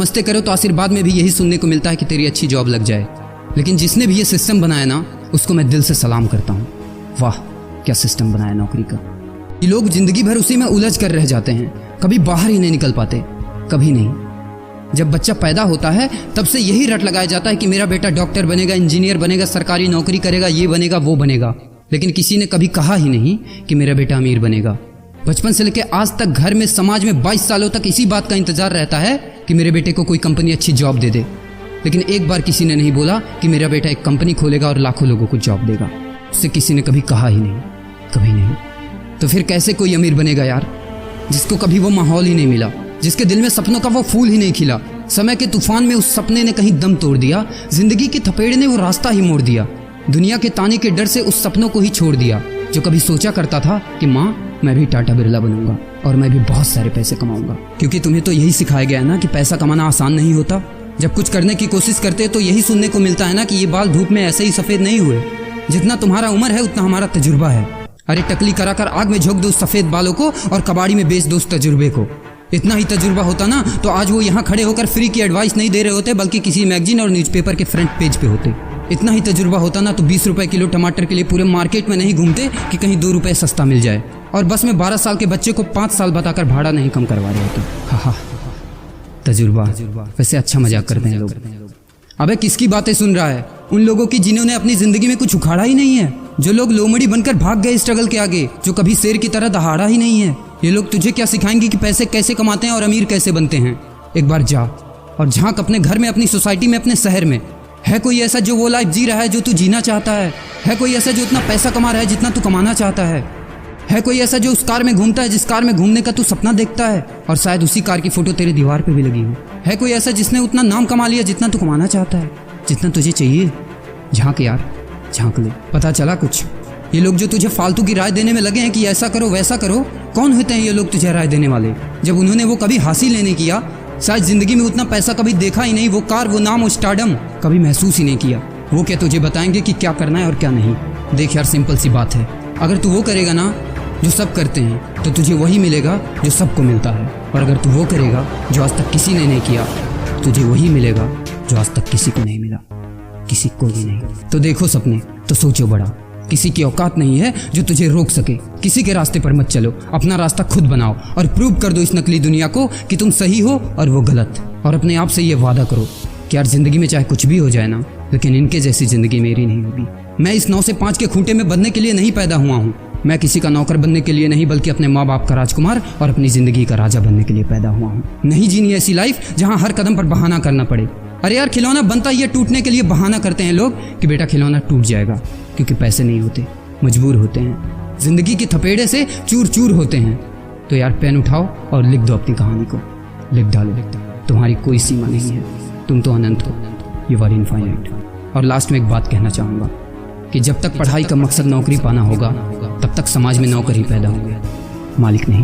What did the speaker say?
मस्ते करो तो आशीर्वाद में भी यही सुनने को मिलता है कि तेरी अच्छी जॉब लग जाए। लेकिन जिसने भी ये सिस्टम बनाया ना, उसको मैं दिल से सलाम करता हूँ। वाह क्या सिस्टम बनाया नौकरी का। ये लोग जिंदगी भर उसी में उलझ कर रह जाते हैं, कभी बाहर ही नहीं निकल पाते, कभी नहीं। जब बच्चा पैदा होता है तब से यही रट लगाया जाता है कि मेरा बेटा डॉक्टर बनेगा, इंजीनियर बनेगा, सरकारी नौकरी करेगा, ये बनेगा वो बनेगा। लेकिन किसी ने कभी कहा ही नहीं कि मेरा बेटा अमीर बनेगा। बचपन से लेकर आज तक घर में, समाज में 22 सालों तक इसी बात का इंतजार रहता है कि मेरे बेटे को कोई कंपनी अच्छी जॉब दे दे। लेकिन एक बार किसी ने नहीं बोला कि मेरा बेटा एक कंपनी खोलेगा और लाखों लोगों को जॉब देगा। उससे किसी ने कभी कहा ही नहीं, कभी नहीं। तो फिर कैसे कोई अमीर बनेगा यार, जिसको कभी वो माहौल ही नहीं मिला, जिसके दिल में सपनों का वो फूल ही नहीं खिला। समय के तूफान में उस सपने ने कहीं दम तोड़ दिया, जिंदगी के थपेड़े ने वो रास्ता ही मोड़ दिया, दुनिया के ताने के डर से उस सपनों को ही छोड़ दिया। जो कभी सोचा करता था कि माँ मैं भी टाटा बिरला बनूंगा और मैं भी बहुत सारे पैसे कमाऊंगा। क्योंकि तुम्हें तो यही सिखाया गया है ना कि पैसा कमाना आसान नहीं होता। जब कुछ करने की कोशिश करते तो यही सुनने को मिलता है ना कि ये बाल धूप में ऐसे ही सफेद नहीं हुए, जितना तुम्हारा उम्र है उतना हमारा तजुर्बा है। अरे टकली कराकर आग में झोंक दो उस सफेद बालों को और कबाड़ी में बेच दो उस तजुर्बे को। इतना ही तजुर्बा होता ना तो आज वो यहाँ खड़े होकर फ्री की एडवाइस नहीं दे रहे होते, बल्कि किसी मैगजीन और न्यूज़पेपर के फ्रंट पेज पे होते। इतना ही तजुर्बा होता ना तो 20 रुपए किलो टमाटर के लिए पूरे मार्केट में नहीं घूमते कि कहीं 2 रुपए सस्ता मिल जाए, और बस में 12 साल के बच्चे को 5 साल बताकर भाड़ा नहीं कम करवा रहे होते। हा तजुर्बा। वैसे अच्छा मजाक करते हैं लोग। अबे किसकी बातें सुन रहा है? उन लोगों की जिन्होंने अपनी जिंदगी में कुछ उखाड़ा ही नहीं है, जो लोग लोमड़ी बनकर भाग गए स्ट्रगल के आगे, जो कभी शेर की तरह दहाड़ा ही नहीं है। ये लोग तुझे क्या सिखाएंगे कि पैसे कैसे कमाते हैं और अमीर कैसे बनते हैं। एक बार जा और झांक अपने घर में, अपनी सोसाइटी में, अपने शहर में। है कोई ऐसा जो वो लाइफ जी रहा है जो तू जीना चाहता है? है कोई ऐसा जो उतना पैसा कमा रहा है जितना तू कमाना चाहता है? है कोई ऐसा जो उस कार में घूमता है जिस कार में घूमने का तू सपना देखता है और शायद उसी कार की फोटो तेरे दीवार पे भी लगी हो? है कोई ऐसा जिसने उतना नाम कमा लिया जितना तू कमाना चाहता है, जितना तुझे चाहिए? झांक यार, झांक ले, पता चला कुछ। ये लोग जो तुझे फालतू की राय देने में लगे हैं कि ऐसा करो वैसा करो, कौन होते हैं ये लोग तुझे राय देने वाले, जब उन्होंने वो कभी हासिल ही नहीं किया? शायद जिंदगी में उतना पैसा कभी देखा ही नहीं, वो कार, वो नाम, वो स्टारडम कभी महसूस ही नहीं किया। वो क्या तुझे बताएंगे कि क्या करना है और क्या नहीं? देख यार, सिंपल सी बात है, अगर तू वो करेगा ना जो सब करते हैं तो तुझे वही मिलेगा जो सबको मिलता है, और अगर तू वो करेगा जो आज तक किसी ने नहीं किया, तुझे वही मिलेगा जो आज तक किसी को नहीं मिला, किसी को भी नहीं। तो देखो सपने तो सोचो बड़ा, किसी की औकात नहीं है जो तुझे रोक सके। किसी के रास्ते पर मत चलो, अपना रास्ता खुद बनाओ और प्रूव कर दो इस नकली दुनिया को कि तुम सही हो और वो गलत। और अपने आप से ये वादा करो कि यार जिंदगी में चाहे कुछ भी हो जाए ना, लेकिन इनके जैसी जिंदगी मेरी नहीं होगी। मैं इस 9 से 5 के खूंटे में बंधने के लिए नहीं पैदा हुआ हूँ। मैं किसी का नौकर बनने के लिए नहीं, बल्कि अपने माँ बाप का राजकुमार और अपनी जिंदगी का राजा बनने के लिए पैदा हुआ हूँ। नहीं जीनी ऐसी लाइफ जहाँ हर कदम पर बहाना करना पड़े। अरे यार, खिलौना बनता ही है टूटने के लिए। बहाना करते हैं लोग कि बेटा खिलौना टूट जाएगा, क्योंकि पैसे नहीं होते, मजबूर होते हैं, जिंदगी की थपेड़े से चूर चूर होते हैं। तो यार पेन उठाओ और लिख दो अपनी कहानी को, लिख डालो। तुम्हारी कोई सीमा नहीं है, तुम तो अनंत हो, यू आर इनफाइनाइट। और लास्ट में एक बात कहना चाहूँगा कि जब तक पढ़ाई का मकसद नौकरी पाना होगा, तब तक समाज में नौकर ही पैदा होंगे, मालिक नहीं।